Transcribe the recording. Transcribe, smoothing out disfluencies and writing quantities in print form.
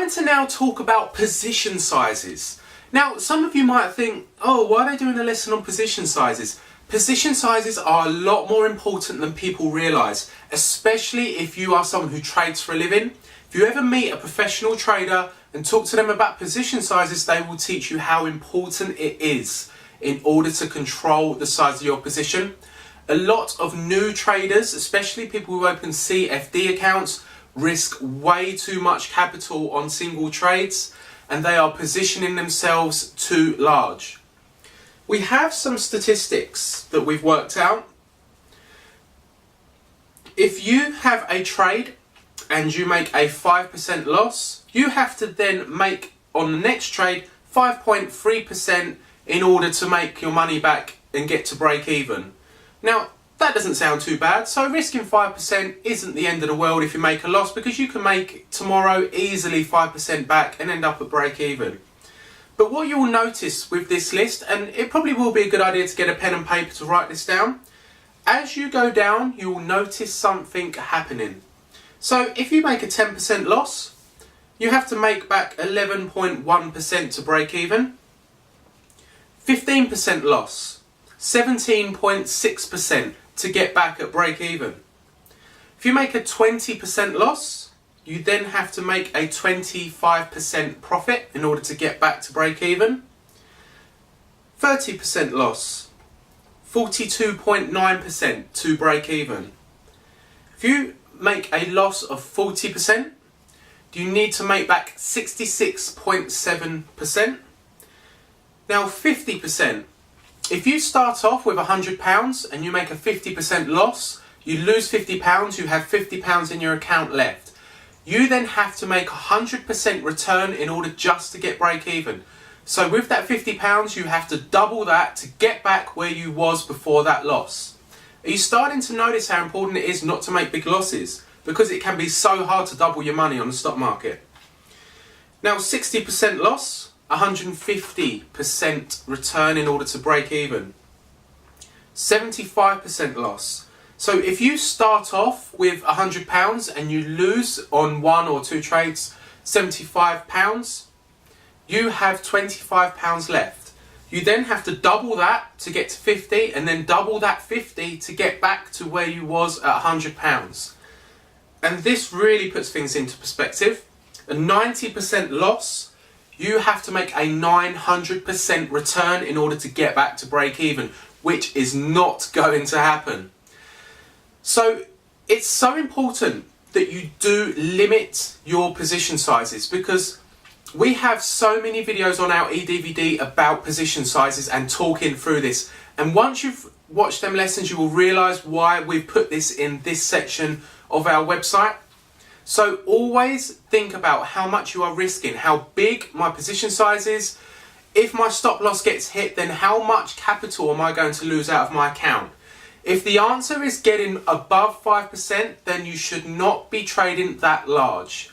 going to now talk about position sizes. Now, some of you might think, oh, why are they doing a lesson on position sizes? Position sizes are a lot more important than people realise, especially if you are someone who trades for a living. If you ever meet a professional trader and talk to them about position sizes, they will teach you how important it is in order to control the size of your position. A lot of new traders, especially people who open CFD accounts, risk way too much capital on single trades, and they are positioning themselves too large. We have some statistics that we've worked out. If you have a trade and you make a 5% loss, you have to then make on the next trade 5.3% in order to make your money back and get to break even. Now, that doesn't sound too bad, so risking 5% isn't the end of the world if you make a loss, because you can make tomorrow easily 5% back and end up at break even. But what you'll notice with this list, and it probably will be a good idea to get a pen and paper to write this down, as you go down you will notice something happening. So if you make a 10% loss, you have to make back 11.1% to break even. 15% loss, 17.6% to get back at break even. If you make a 20% loss, you then have to make a 25% profit in order to get back to break even. 30% loss, 42.9% to break even. If you make a loss of 40%, you need to make back 66.7%. Now 50%. If you start off with £100 and you make a 50% loss, you lose £50, you have £50 in your account left. You then have to make 100% return in order just to get break even. So with that £50, you have to double that to get back where you was before that loss. Are you starting to notice how important it is not to make big losses? Because it can be so hard to double your money on the stock market. Now 60% loss, 150% return in order to break even. 75% loss. So if you start off with £100 and you lose on 1 or 2 trades £75, you have £25 left. You then have to double that to get to 50, and then double that 50 to get back to where you was at £100. And this really puts things into perspective. A 90% loss, you have to make a 900% return in order to get back to break even, which is not going to happen. So it's so important that you do limit your position sizes, because we have so many videos on our eDVD about position sizes and talking through this. And once you've watched them lessons, you will realise why we've put this in this section of our website. So always think about how much you are risking, how big my position size is. If my stop loss gets hit, then how much capital am I going to lose out of my account? If the answer is getting above 5%, then you should not be trading that large.